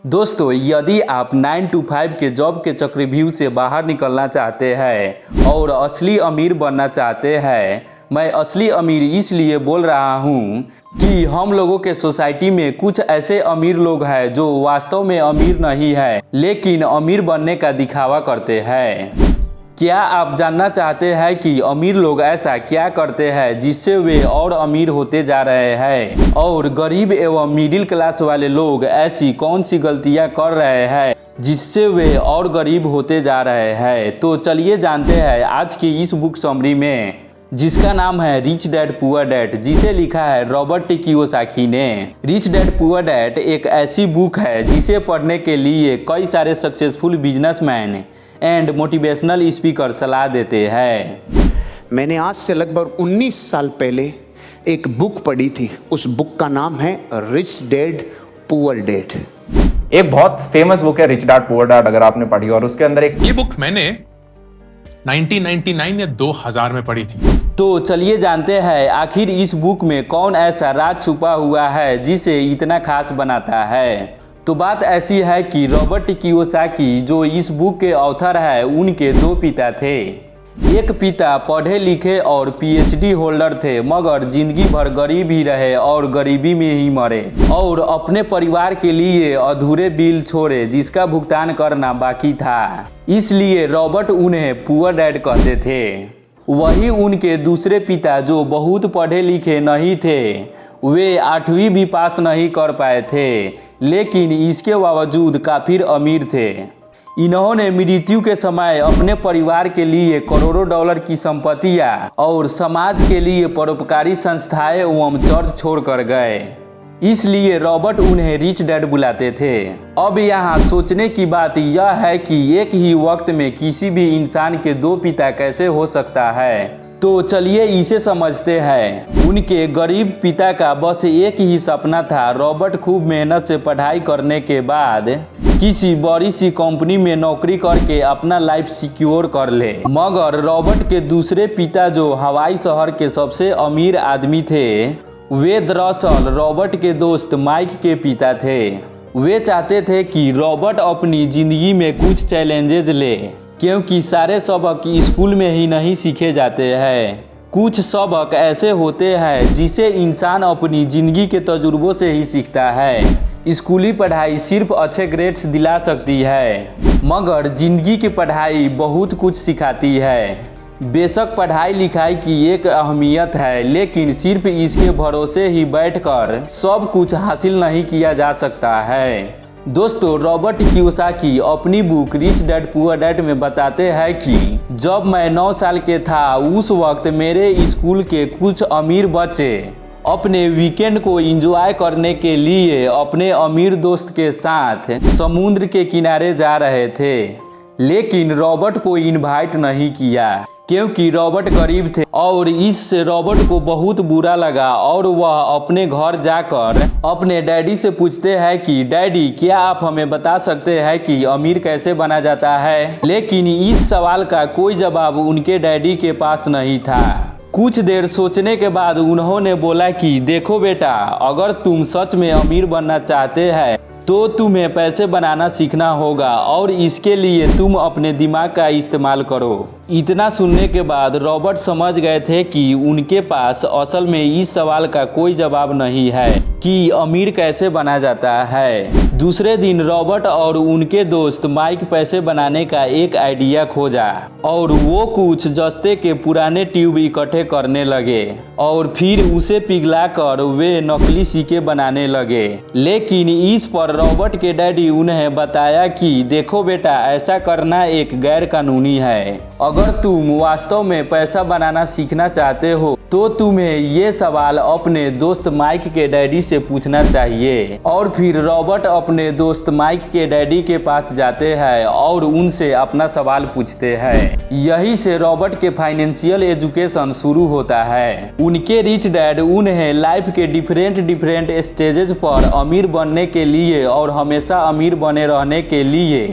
दोस्तों, यदि आप 9 to 5 के जॉब के चक्रव्यूह से बाहर निकलना चाहते हैं और असली अमीर बनना चाहते हैं, मैं असली अमीर इसलिए बोल रहा हूँ कि हम लोगों के सोसाइटी में कुछ ऐसे अमीर लोग हैं जो वास्तव में अमीर नहीं है लेकिन अमीर बनने का दिखावा करते हैं। क्या आप जानना चाहते हैं कि अमीर लोग ऐसा क्या करते हैं जिससे वे और अमीर होते जा रहे हैं और गरीब एवं मिडिल क्लास वाले लोग ऐसी कौन सी गलतियां कर रहे हैं जिससे वे और गरीब होते जा रहे हैं? तो चलिए जानते हैं आज की इस बुक समरी में, जिसका नाम है रिच डैड पुअर डैड, जिसे लिखा है रॉबर्ट टी कियोसाकी ने। रिच डैड पुअर डैड एक ऐसी बुक है जिसे पढ़ने के लिए कई सारे successful businessman and motivational speaker सलाह देते हैं। मैंने आज से लगभग 19 साल पहले एक बुक पढ़ी थी। उस बुक का नाम है रिच डैड पुअर डैड। एक बहुत फेमस बुक है रिच डैड पुअर डैड, अगर आपने पढ़ी, और उसके अंदर ये बुक मैंने 1999 या 2000 में पढ़ी थी। तो चलिए जानते हैं आखिर इस बुक में कौन ऐसा राज छुपा हुआ है जिसे इतना खास बनाता है। तो बात ऐसी है कि रॉबर्ट टी कियोसाकी जो इस बुक के ऑथर है, उनके दो पिता थे। एक पिता पढ़े लिखे और पीएचडी होल्डर थे, मगर जिंदगी भर गरीब ही रहे और गरीबी में ही मरे और अपने परिवार के लिए अधूरे बिल छोड़े जिसका भुगतान करना बाकी था। इसलिए रॉबर्ट उन्हें पुअर डैड कहते थे। वही उनके दूसरे पिता जो बहुत पढ़े लिखे नहीं थे, वे 8वीं भी पास नहीं कर पाए थे, लेकिन इसके बावजूद काफी अमीर थे। इन्होंने मृत्यु के समय अपने परिवार के लिए करोड़ों डॉलर की संपत्तियां और समाज के लिए परोपकारी संस्थाएं एवं चर्च छोड़कर गए। इसलिए रॉबर्ट उन्हें रिच डैड बुलाते थे। अब यहाँ सोचने की बात यह है कि एक ही वक्त में किसी भी इंसान के दो पिता कैसे हो सकता है। तो चलिए इसे समझते हैं। उनके गरीब पिता का बस एक ही सपना था, रॉबर्ट खूब मेहनत से पढ़ाई करने के बाद किसी बड़ी सी कंपनी में नौकरी करके अपना लाइफ सिक्योर कर ले। मगर रॉबर्ट के दूसरे पिता जो हवाई शहर के सबसे अमीर आदमी थे, वे दरअसल रॉबर्ट के दोस्त माइक के पिता थे। वे चाहते थे कि रॉबर्ट अपनी जिंदगी में कुछ चैलेंजेस ले, क्योंकि सारे सबक स्कूल में ही नहीं सीखे जाते हैं। कुछ सबक ऐसे होते हैं जिसे इंसान अपनी जिंदगी के तजुर्बों से ही सीखता है। स्कूली पढ़ाई सिर्फ अच्छे ग्रेड्स दिला सकती है, मगर जिंदगी की पढ़ाई बहुत कुछ सिखाती है। बेशक पढ़ाई लिखाई की एक अहमियत है, लेकिन सिर्फ इसके भरोसे ही बैठकर सब कुछ हासिल नहीं किया जा सकता है। दोस्तों, रॉबर्ट कियोसाकी अपनी book rich dad poor dad में बताते हैं कि जब मैं 9 साल के था, उस वक्त मेरे स्कूल के कुछ अमीर बच्चे अपने वीकेंड को एंजॉय करने के लिए अपने अमीर दोस्त के साथ समुद्र के किनारे जा रहे थे, लेकिन रॉबर्ट को इनवाइट नहीं किया क्योंकि रॉबर्ट गरीब थे। और इससे रॉबर्ट को बहुत बुरा लगा और वह अपने घर जाकर अपने डैडी से पूछते हैं कि डैडी, क्या आप हमें बता सकते हैं कि अमीर कैसे बना जाता है? लेकिन इस सवाल का कोई जवाब उनके डैडी के पास नहीं था। कुछ देर सोचने के बाद उन्होंने बोला कि देखो बेटा, अगर तुम सच में अमीर बनना चाहते हैं तो तुम्हें पैसे बनाना सीखना होगा और इसके लिए तुम अपने दिमाग का इस्तेमाल करो। इतना सुनने के बाद रॉबर्ट समझ गए थे कि उनके पास असल में इस सवाल का कोई जवाब नहीं है कि अमीर कैसे बना जाता है। दूसरे दिन रॉबर्ट और उनके दोस्त माइक पैसे बनाने का एक आइडिया खोजा और वो कुछ जस्ते के पुराने ट्यूब इकट्ठे करने लगे और फिर उसे पिघलाकर वे नकली सिक्के बनाने लगे। लेकिन इस पर रॉबर्ट के डैडी उन्हें बताया कि देखो बेटा, ऐसा करना एक गैर कानूनी है। अगर तुम वास्तव में पैसा बनाना सीखना चाहते हो तो तुम्हें ये सवाल अपने दोस्त माइक के डैडी से पूछना चाहिए। और फिर रॉबर्ट अपने दोस्त माइक के डैडी के पास जाते हैं और उनसे अपना सवाल पूछते हैं। यही से रॉबर्ट के फाइनेंशियल एजुकेशन शुरू होता है। उनके रिच डैड उन्हें लाइफ के डिफरेंट स्टेजेस पर अमीर बनने के लिए और हमेशा अमीर बने रहने के लिए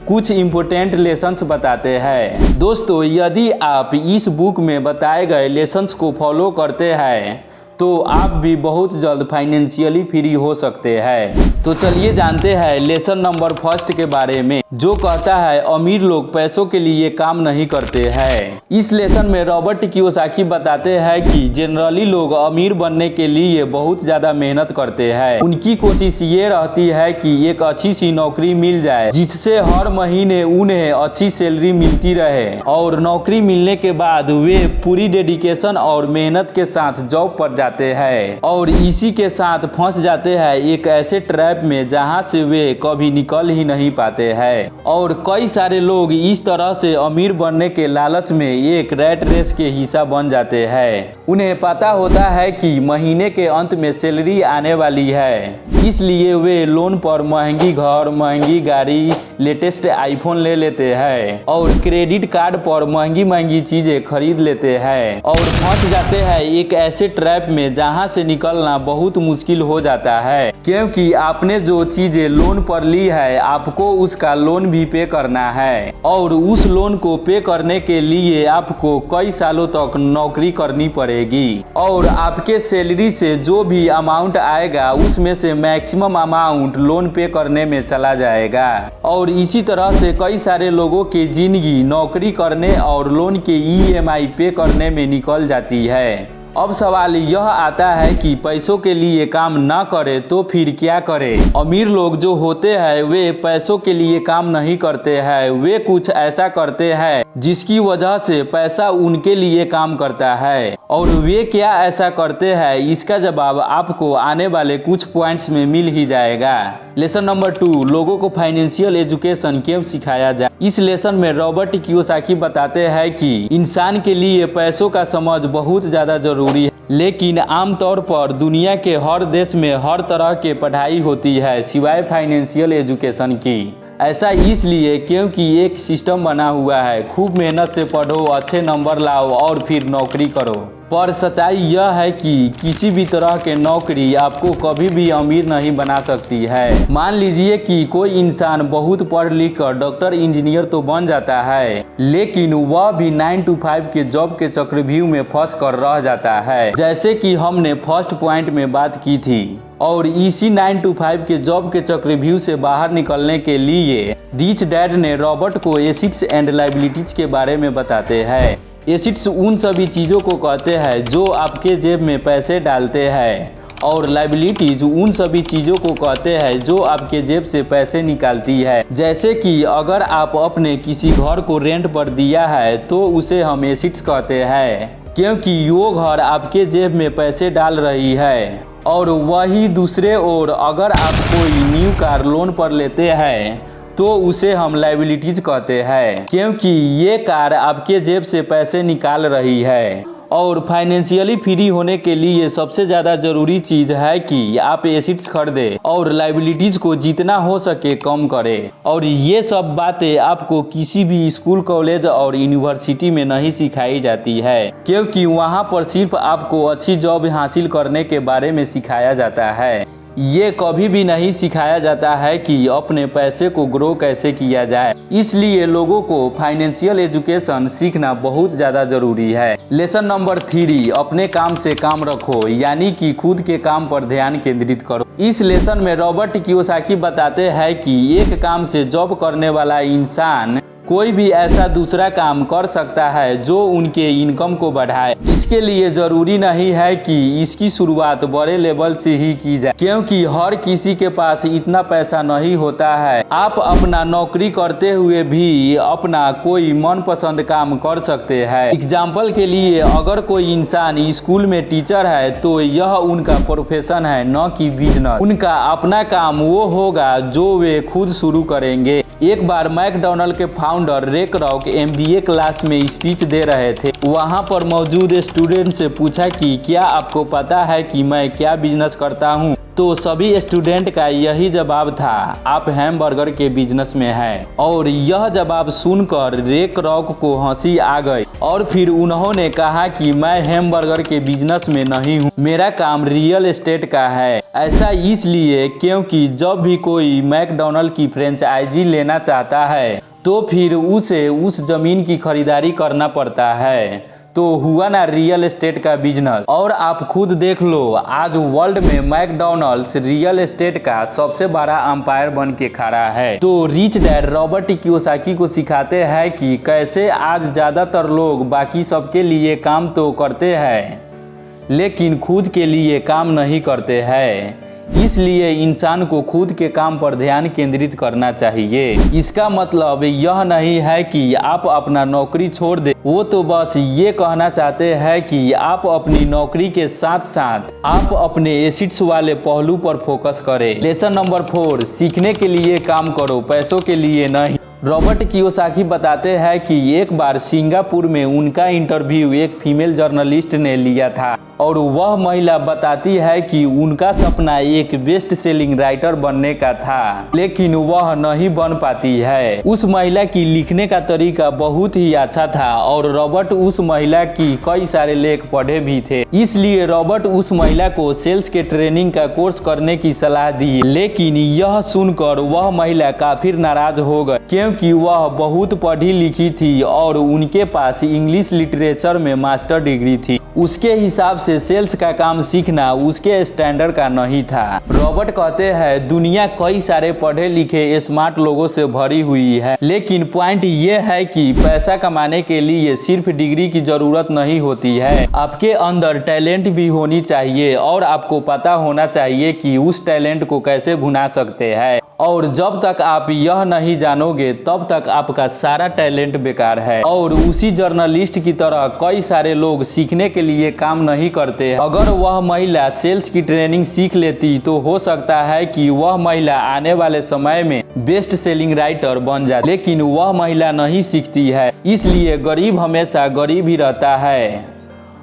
कुछ इम्पोर्टेंट लेसन्स बताते हैं। दोस्तों, यदि आप इस बुक में बताए गए लेसन्स को फॉलो करते हैं तो आप भी बहुत जल्द फाइनेंशियली फ्री हो सकते हैं। तो चलिए जानते हैं लेसन नंबर फर्स्ट के बारे में, जो कहता है अमीर लोग पैसों के लिए काम नहीं करते हैं। इस लेसन में रॉबर्ट कियोसाकी बताते हैं कि जनरली लोग अमीर बनने के लिए बहुत ज्यादा मेहनत करते हैं। उनकी कोशिश ये रहती है कि एक अच्छी सी नौकरी मिल जाए जिससे हर महीने उन्हें अच्छी सैलरी मिलती रहे, और नौकरी मिलने के बाद वे पूरी डेडिकेशन और मेहनत के साथ जॉब पर जाते हैं और इसी के साथ फंस जाते हैं एक ऐसे ट्रैप में जहां से वे कभी निकल ही नहीं पाते हैं। और कई सारे लोग इस तरह से अमीर बनने के लालच में एक रैट रेस के हिस्सा बन जाते हैं। उन्हें पता होता है कि महीने के अंत में सैलरी आने वाली है, इसलिए वे लोन पर महंगी घर, महंगी गाड़ी, लेटेस्ट आईफोन ले लेते हैं और क्रेडिट कार्ड पर महंगी महंगी चीजें खरीद लेते हैं और फंस जाते हैं एक ऐसे ट्रैप में जहां से निकलना बहुत मुश्किल हो जाता है, क्योंकि आपने जो चीजें लोन पर ली है आपको उसका लोन भी पे करना है और उस लोन को पे करने के लिए आपको कई सालों तक नौकरी करनी पड़ेगी और आपके सैलरी से जो भी अमाउंट आएगा उसमें से मैक्सिमम अमाउंट लोन पे करने में चला जाएगा। और इसी तरह से कई सारे लोगों की जिंदगी नौकरी करने और लोन के EMI पे करने में निकल जाती है। अब सवाल यह आता है कि पैसों के लिए काम ना करे तो फिर क्या करे। अमीर लोग जो होते हैं वे पैसों के लिए काम नहीं करते हैं, वे कुछ ऐसा करते हैं जिसकी वजह से पैसा उनके लिए काम करता है। और वे क्या ऐसा करते हैं इसका जवाब आपको आने वाले कुछ पॉइंट्स में मिल ही जाएगा। लेसन नंबर 2, लोगों को फाइनेंशियल एजुकेशन क्यों सिखाया जाए। इस लेसन में रॉबर्ट कियोसाकी बताते हैं कि इंसान के लिए पैसों का समझ बहुत ज़्यादा जरूरी है, लेकिन आमतौर पर दुनिया के हर देश में हर तरह के पढ़ाई होती है सिवाय फाइनेंशियल एजुकेशन की। ऐसा इसलिए क्योंकि एक सिस्टम बना हुआ है, खूब मेहनत से पढ़ो, अच्छे नंबर लाओ और फिर नौकरी करो। पर सच्चाई यह है कि किसी भी तरह के नौकरी आपको कभी भी अमीर नहीं बना सकती है। मान लीजिए कि कोई इंसान बहुत पढ़ लिख कर डॉक्टर, इंजीनियर तो बन जाता है, लेकिन वह भी 9 to 5 के जॉब के चक्रव्यूह में फंस कर रह जाता है, जैसे कि हमने फर्स्ट पॉइंट में बात की थी। और इसी 9 to 5 के जॉब के चक्रव्यूह से बाहर निकलने के लिए रिच डैड ने रॉबर्ट को एसेट्स एंड लायबिलिटीज के बारे में बताते हैं। एसेट्स उन सभी चीज़ों को कहते हैं जो आपके जेब में पैसे डालते हैं, और लायबिलिटीज उन सभी चीज़ों को कहते हैं जो आपके जेब से पैसे निकालती है। जैसे कि अगर आप अपने किसी घर को रेंट पर दिया है तो उसे हम एसेट्स कहते हैं, क्योंकि वो घर आपके जेब में पैसे डाल रही है। और वही दूसरे ओर अगर आप कोई न्यू कार लोन पर लेते हैं तो उसे हम लायबिलिटीज कहते हैं, क्योंकि ये कार आपके जेब से पैसे निकाल रही है। और फाइनेंशियली फ्री होने के लिए सबसे ज़्यादा ज़रूरी चीज़ है कि आप एसेट्स खरीदें और लायबिलिटीज़ को जितना हो सके कम करें। और ये सब बातें आपको किसी भी स्कूल, कॉलेज और यूनिवर्सिटी में नहीं सिखाई जाती है, क्योंकि वहाँ पर सिर्फ आपको अच्छी जॉब हासिल करने के बारे में सिखाया जाता है। ये कभी भी नहीं सिखाया जाता है कि अपने पैसे को ग्रो कैसे किया जाए। इसलिए लोगों को फाइनेंशियल एजुकेशन सीखना बहुत ज़्यादा ज़रूरी है। लेसन नंबर 3, अपने काम से काम रखो, यानी कि खुद के काम पर ध्यान केंद्रित करो। इस लेसन में रॉबर्ट कियोसाकी बताते हैं कि एक काम से जॉब करने वाला इंसान कोई भी ऐसा दूसरा काम कर सकता है जो उनके इनकम को बढ़ाए। इसके लिए जरूरी नहीं है कि इसकी शुरुआत बड़े लेवल से ही की जाए, क्योंकि हर किसी के पास इतना पैसा नहीं होता है। आप अपना नौकरी करते हुए भी अपना कोई मनपसंद काम कर सकते हैं। एग्जाम्पल के लिए अगर कोई इंसान स्कूल में टीचर है तो यह उनका प्रोफेशन है, न कि बिजनेस। उनका अपना काम वो होगा जो वे खुद शुरू करेंगे। एक बार मैकडॉनल्ड के फाउंडर रे क्रॉक MBA क्लास में स्पीच दे रहे थे। वहां पर मौजूद स्टूडेंट से पूछा कि क्या आपको पता है कि मैं क्या बिजनेस करता हूं? तो सभी स्टूडेंट का यही जवाब था, आप हैमबर्गर के बिजनेस में हैं। और यह जवाब सुनकर रे क्रॉक को हंसी आ गई और फिर उन्होंने कहा कि मैं हैमबर्गर के बिजनेस में नहीं हूँ, मेरा काम रियल एस्टेट का है। ऐसा इसलिए क्योंकि जब भी कोई मैकडॉनल्ड की फ्रेंचाइजी लेना चाहता है तो फिर उसे उस जमीन की खरीदारी करना पड़ता है। तो हुआ ना रियल एस्टेट का बिजनेस। और आप खुद देख लो, आज वर्ल्ड में मैकडॉनल्ड्स रियल एस्टेट का सबसे बड़ा अंपायर बन के खड़ा है। तो रिच डैड रॉबर्ट कियोसाकी को सिखाते हैं कि कैसे आज ज्यादातर लोग बाकी सबके लिए काम तो करते हैं लेकिन खुद के लिए काम नहीं करते हैं। इसलिए इंसान को खुद के काम पर ध्यान केंद्रित करना चाहिए। इसका मतलब यह नहीं है कि आप अपना नौकरी छोड़ दें, वो तो बस ये कहना चाहते हैं कि आप अपनी नौकरी के साथ साथ आप अपने एसेट्स वाले पहलू पर फोकस करें। लेसन नंबर 4, सीखने के लिए काम करो, पैसों के लिए नहीं। रॉबर्ट कियोसाकी बताते हैं कि एक बार सिंगापुर में उनका इंटरव्यू एक फीमेल जर्नलिस्ट ने लिया था और वह महिला बताती है कि उनका सपना एक बेस्ट सेलिंग राइटर बनने का था लेकिन वह नहीं बन पाती है। उस महिला की लिखने का तरीका बहुत ही अच्छा था और रॉबर्ट उस महिला की कई सारे लेख पढ़े भी थे, इसलिए रॉबर्ट उस महिला को सेल्स के ट्रेनिंग का कोर्स करने की सलाह दी। लेकिन यह सुनकर वह महिला काफी नाराज हो गई क्योंकि वह बहुत पढ़ी लिखी थी और उनके पास इंग्लिश लिटरेचर में मास्टर डिग्री थी। उसके हिसाब से सेल्स का काम सीखना उसके स्टैंडर्ड का नहीं था। रॉबर्ट कहते हैं दुनिया कई सारे पढ़े लिखे स्मार्ट लोगों से भरी हुई है, लेकिन पॉइंट ये है कि पैसा कमाने के लिए सिर्फ डिग्री की जरूरत नहीं होती है, आपके अंदर टैलेंट भी होनी चाहिए और आपको पता होना चाहिए कि उस टैलेंट को कैसे भुना सकते हैं। और जब तक आप यह नहीं जानोगे तब तक आपका सारा टैलेंट बेकार है। और उसी जर्नलिस्ट की तरह कई सारे लोग सीखने के लिए काम नहीं करते। अगर वह महिला सेल्स की ट्रेनिंग सीख लेती तो हो सकता है कि वह महिला आने वाले समय में बेस्ट सेलिंग राइटर बन जाए, लेकिन वह महिला नहीं सीखती है, इसलिए गरीब हमेशा गरीब ही रहता है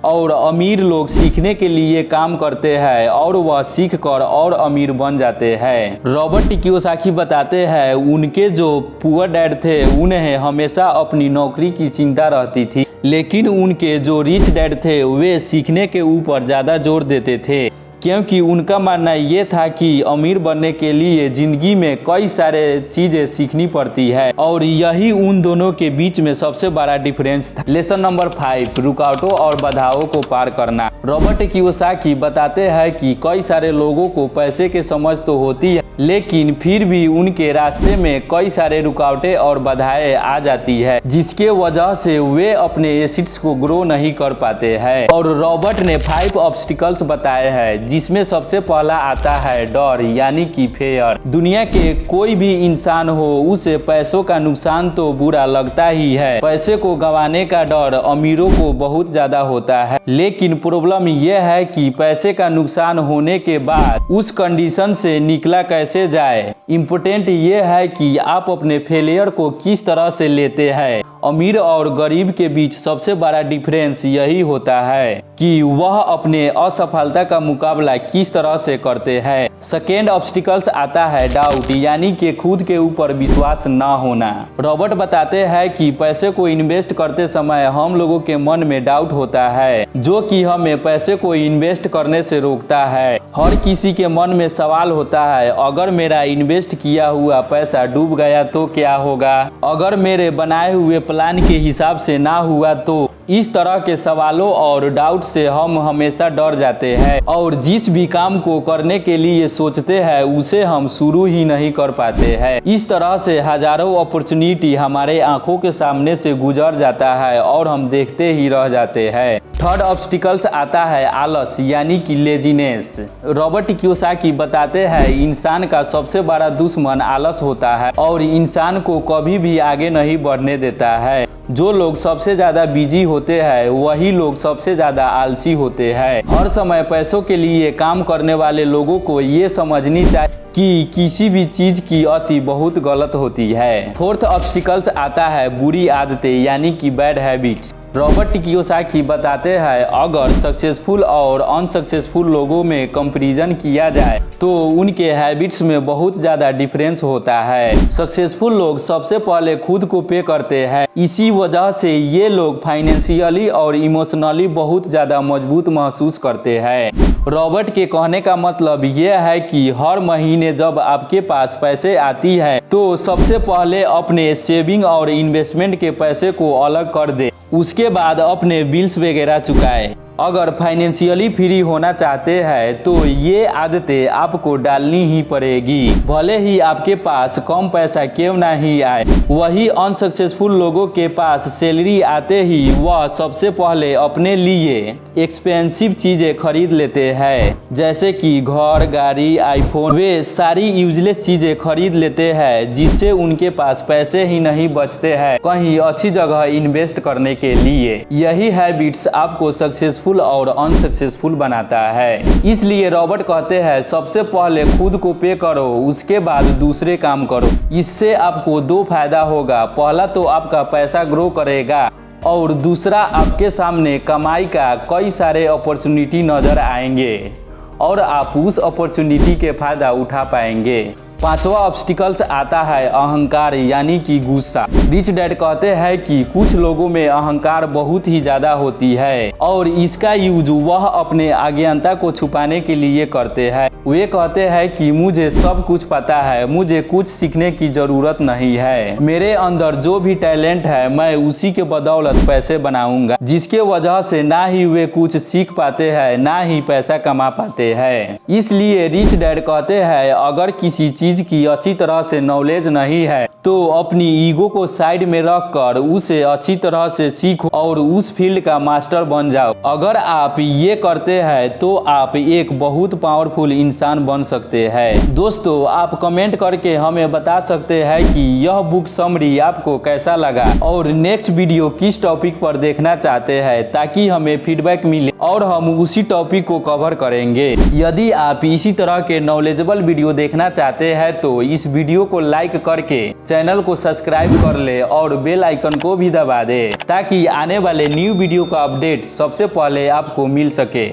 और अमीर लोग सीखने के लिए काम करते हैं और वह सीख कर और अमीर बन जाते हैं। रॉबर्ट कियोसाकी बताते हैं उनके जो पुअर डैड थे उन्हें हमेशा अपनी नौकरी की चिंता रहती थी, लेकिन उनके जो रिच डैड थे वे सीखने के ऊपर ज़्यादा जोर देते थे क्योंकि उनका मानना ये था कि अमीर बनने के लिए जिंदगी में कई सारे चीजें सीखनी पड़ती है और यही उन दोनों के बीच में सबसे बड़ा डिफरेंस था। लेसन नंबर 5, रुकावटों और बाधाओं को पार करना। रॉबर्ट कियोसाकी बताते हैं कि कई सारे लोगों को पैसे की समझ तो होती है लेकिन फिर भी उनके रास्ते में कई सारे रुकावटें और बाधाएं आ जाती है जिसके वजह से वे अपने एसेट्स को ग्रो नहीं कर पाते हैं। और रॉबर्ट ने 5 ऑब्स्टिकल्स बताए हैं जिसमें सबसे पहला आता है डर यानी कि फेयर। दुनिया के कोई भी इंसान हो उसे पैसों का नुकसान तो बुरा लगता ही है। पैसे को गंवाने का डर अमीरों को बहुत ज्यादा होता है, लेकिन प्रॉब्लम यह है कि पैसे का नुकसान होने के बाद उस कंडीशन से निकला कैसे जाए। इम्पोर्टेंट ये है कि आप अपने फेलियर को किस तरह से लेते हैं। अमीर और गरीब के बीच सबसे बड़ा डिफरेंस यही होता है कि वह अपने असफलता का मुकाबला किस तरह से करते हैं। सेकेंड ऑब्स्टिकल्स आता है डाउट यानी कि खुद के ऊपर विश्वास न होना। रॉबर्ट बताते हैं कि पैसे को इन्वेस्ट करते समय हम लोगों के मन में डाउट होता है जो कि हमें पैसे को इन्वेस्ट करने से रोकता है। हर किसी के मन में सवाल होता है अगर मेरा इन्वेस्ट किया हुआ पैसा डूब गया तो क्या होगा, अगर मेरे बनाए हुए प्लान के हिसाब से ना हुआ तो। इस तरह के सवालों और डाउट से हम हमेशा डर जाते हैं और जिस भी काम को करने के लिए सोचते हैं उसे हम शुरू ही नहीं कर पाते हैं। इस तरह से हजारों अपॉर्चुनिटी हमारे आंखों के सामने से गुजर जाता है और हम देखते ही रह जाते हैं। थर्ड ऑब्स्टिकल्स आता है आलस यानी कि लेजीनेस। रॉबर्ट कियोसाकी बताते हैं इंसान का सबसे बड़ा दुश्मन आलस होता है और इंसान को कभी भी आगे नहीं बढ़ने देता है। जो लोग सबसे ज्यादा बिजी होते हैं वही लोग सबसे ज्यादा आलसी होते हैं। हर समय पैसों के लिए काम करने वाले लोगों को ये समझनी चाहिए कि किसी भी चीज की अति बहुत गलत होती है। फोर्थ ऑब्स्टिकल्स आता है बुरी आदतें यानी कि बैड हैबिट्स। रॉबर्ट कियोसाकी बताते हैं अगर सक्सेसफुल और अनसक्सेसफुल लोगों में कंपैरिजन किया जाए तो उनके हैबिट्स में बहुत ज़्यादा डिफरेंस होता है। सक्सेसफुल लोग सबसे पहले खुद को पे करते हैं, इसी वजह से ये लोग फाइनेंशियली और इमोशनली बहुत ज़्यादा मजबूत महसूस करते हैं। रॉबर्ट के कहने का मतलब यह है कि हर महीने जब आपके पास पैसे आती है तो सबसे पहले अपने सेविंग और इन्वेस्टमेंट के पैसे को अलग कर दे उसके बाद अपने बिल्स वगैरह चुकाए। अगर फाइनेंशियली फ्री होना चाहते हैं तो ये आदतें आपको डालनी ही पड़ेगी, भले ही आपके पास कम पैसा क्यों ना ही आए। वही अनसक्सेसफुल लोगों के पास सैलरी आते ही वह सबसे पहले अपने लिए एक्सपेंसिव चीजें खरीद लेते हैं, जैसे कि घर, गाड़ी, आईफोन। वे सारी यूजलेस चीजें खरीद लेते हैं जिससे उनके पास पैसे ही नहीं बचते हैं कहीं अच्छी जगह इन्वेस्ट करने के लिए। यही हैबिट्स आपको सक्सेसफुल और अनसक्सेसफुल बनाता है। इसलिए रॉबर्ट कहते हैं सबसे पहले खुद को पे करो, उसके बाद दूसरे काम करो। इससे आपको दो फायदा होगा, पहला तो आपका पैसा ग्रो करेगा और दूसरा आपके सामने कमाई का कई सारे अपॉर्चुनिटी नजर आएंगे और आप उस अपॉर्चुनिटी के फायदा उठा पाएंगे। पांचवा ऑब्स्टिकल्स आता है अहंकार यानी कि गुस्सा। रिच डैड कहते हैं कि कुछ लोगों में अहंकार बहुत ही ज्यादा होती है और इसका यूज वह अपने अज्ञानता को छुपाने के लिए करते हैं। वे कहते हैं कि मुझे सब कुछ पता है, मुझे कुछ सीखने की जरूरत नहीं है, मेरे अंदर जो भी टैलेंट है मैं उसी के बदौलत पैसे बनाऊंगा, जिसके वजह से ना ही वे कुछ सीख पाते हैं ना ही पैसा कमा पाते हैं। इसलिए रिच डैड कहते हैं अगर किसी चीज की अच्छी तरह से नॉलेज नहीं है तो अपनी ईगो को साइड में रखकर उसे अच्छी तरह से सीखो और उस फील्ड का मास्टर बन जाओ। अगर आप ये करते हैं तो आप एक बहुत पावरफुल इंसान बन सकते हैं। दोस्तों, आप कमेंट करके हमें बता सकते हैं कि यह बुक समरी आपको कैसा लगा और नेक्स्ट वीडियो किस टॉपिक पर देखना चाहते हैं, ताकि हमें फीडबैक मिले और हम उसी टॉपिक को कवर करेंगे। यदि आप इसी तरह के नॉलेजेबल वीडियो देखना चाहते हैं तो इस वीडियो को लाइक करके चैनल को सब्सक्राइब कर ले और बेल आइकन को भी दबा दे, ताकि आने वाले न्यू वीडियो का अपडेट सबसे पहले आपको मिल सके।